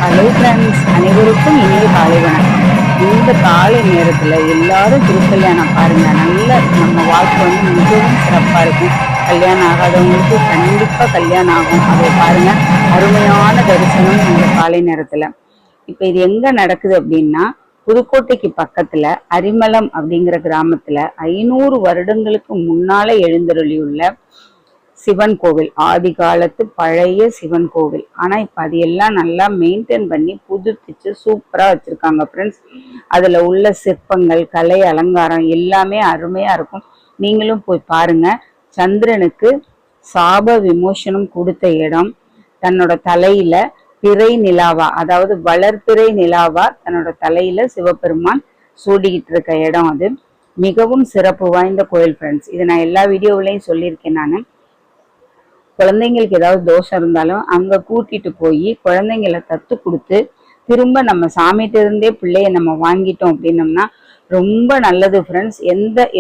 Hello friends, அனைவருக்கும் இனிய காலை வணக்கம். இந்த காலை நேரத்தில் எல்லாரும் திருக்கல்யாணம் பாருங்க. நல்ல நம்ம வாழ்க்கை மிகவும் சிறப்பாக இருக்கும். கல்யாணம் ஆகாதவங்களுக்கு கண்டிப்பாக கல்யாணம் ஆகும். அதை பாருங்க, அருமையான தரிசனம் இந்த காலை நேரத்தில். இப்போ இது எங்கே நடக்குது அப்படின்னா, புதுக்கோட்டைக்கு பக்கத்தில் அரிமளம் அப்படிங்கிற கிராமத்தில் 500 வருடங்களுக்கு முன்னால எழுந்தருளியுள்ள சிவன் கோவில், ஆதி காலத்து பழைய சிவன் கோவில். ஆனா இப்ப அது எல்லாம் நல்லா மெயின்டைன் பண்ணி புதுப்பிச்சு சூப்பரா வச்சிருக்காங்க ஃப்ரெண்ட்ஸ். அதுல உள்ள சிற்பங்கள், கலை அலங்காரம் எல்லாமே அருமையா இருக்கும். நீங்களும் போய் பாருங்க. சந்திரனுக்கு சாப விமோசனம் கொடுத்த இடம், தன்னோட தலையில பிறை நிலாவா, அதாவது வளர்பிறை நிலாவா தன்னோட தலையில சிவபெருமான் சூடிக்கிட்டு இருக்க இடம். அது மிகவும் சிறப்பு வாய்ந்த கோயில் ஃப்ரெண்ட்ஸ். இதை நான் எல்லா வீடியோவிலையும் சொல்லியிருக்கேன். நான் குழந்தைங்களுக்கு ஏதாவது தோஷம் இருந்தாலும் அங்க கூட்டிட்டு போய் குழந்தைங்களை தத்து கொடுத்து திரும்ப நம்ம சாமிகிட்ட இருந்தே பிள்ளைய நம்ம வாங்கிட்டோம் அப்படின்னம்னா ரொம்ப நல்லது ஃப்ரெண்ட்ஸ்.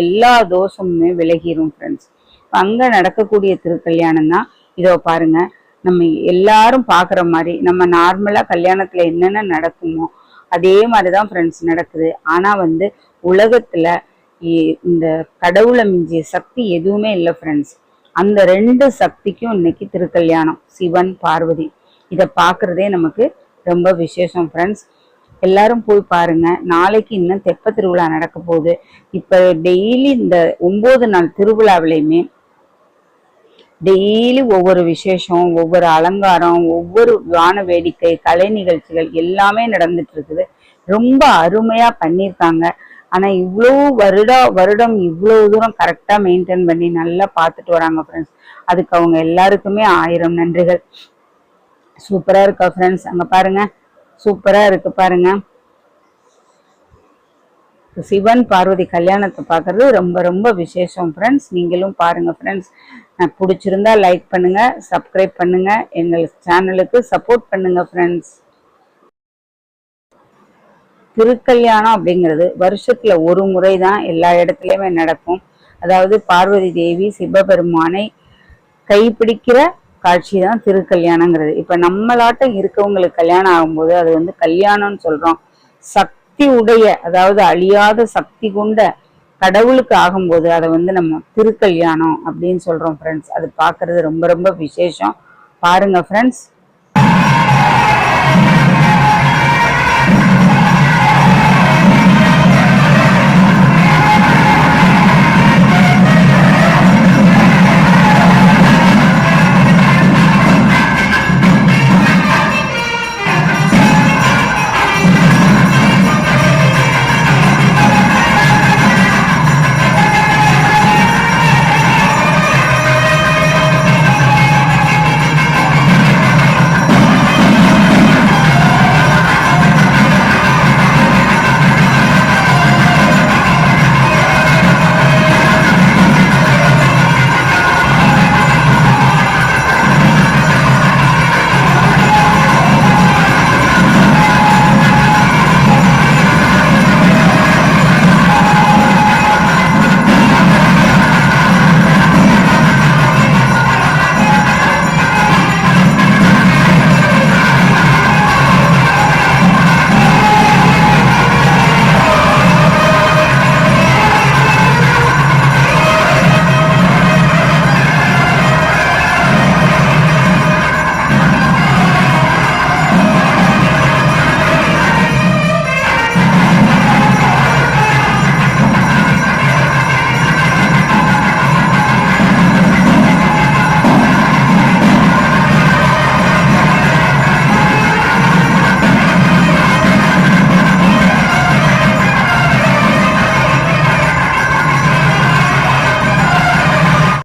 எல்லா தோஷமுமே விலகிரும் ஃப்ரெண்ட்ஸ். அங்க நடக்கக்கூடிய திருக்கல்யாணம் தான். இதோ பாருங்க, நம்ம எல்லாரும் பாக்குற மாதிரி நம்ம நார்மலா கல்யாணத்துல என்னென்ன நடக்குமோ அதே மாதிரிதான் ஃப்ரெண்ட்ஸ் நடக்குது. ஆனா உலகத்துல இந்த கடவுளை மிஞ்சிய சக்தி எதுவுமே இல்லை ஃப்ரெண்ட்ஸ். அந்த 2 சக்திக்கும் இன்னைக்கு திருக்கல்யாணம், சிவன் பார்வதி. இதை பார்க்கறதே நமக்கு ரொம்ப விசேஷம் ஃப்ரெண்ட்ஸ். எல்லாரும் போய் பாருங்க. நாளைக்கு இன்னும் தெப்ப திருவிழா நடக்க போகுது. இப்ப டெய்லி இந்த 9 நாள் திருவிழாவிலையுமே டெய்லி ஒவ்வொரு விசேஷம், ஒவ்வொரு அலங்காரம், ஒவ்வொரு வான வேடிக்கை, கலை நிகழ்ச்சிகள் எல்லாமே நடந்துட்டு இருக்குது. ரொம்ப அருமையா பண்ணியிருக்காங்க. ஆனா இவ்வளவு வருடம் இவ்வளவு தூரம் கரெக்டா மெயின்டைன் பண்ணி நல்லா பார்த்துட்டு வராங்க ஃப்ரெண்ட்ஸ். அதுக்கு அவங்க எல்லாருக்குமே 1000 நன்றிகள். சூப்பரா இருக்கா ஃப்ரெண்ட்ஸ்? அங்க பாருங்க, சூப்பரா இருக்கு பாருங்க. சிவன் பார்வதி கல்யாணத்தை பார்க்கறது ரொம்ப ரொம்ப விசேஷம் ஃப்ரெண்ட்ஸ். நீங்களும் பாருங்க ஃப்ரெண்ட்ஸ். பிடிச்சிருந்தா லைக் பண்ணுங்க, சப்ஸ்கிரைப் பண்ணுங்க, எங்கள் சேனலுக்கு சப்போர்ட் பண்ணுங்க ஃப்ரெண்ட்ஸ். திருக்கல்யாணம் அப்படிங்கிறது வருஷத்துல ஒரு முறை தான் எல்லா இடத்துலயுமே நடக்கும். அதாவது பார்வதி தேவி சிவபெருமானை கைப்பிடிக்கிற காட்சி தான் திருக்கல்யாணங்கிறது. இப்ப நம்மளாட்டம் இருக்கவங்களுக்கு கல்யாணம் ஆகும்போது அது கல்யாணம்னு சொல்றோம். சக்தி உடைய, அதாவது அழியாத சக்தி கொண்ட கடவுளுக்கு ஆகும்போது அதை நம்ம திருக்கல்யாணம் அப்படின்னு சொல்றோம் ஃப்ரெண்ட்ஸ். அது பார்க்கறது ரொம்ப ரொம்ப விசேஷம். பாருங்க ஃப்ரெண்ட்ஸ்.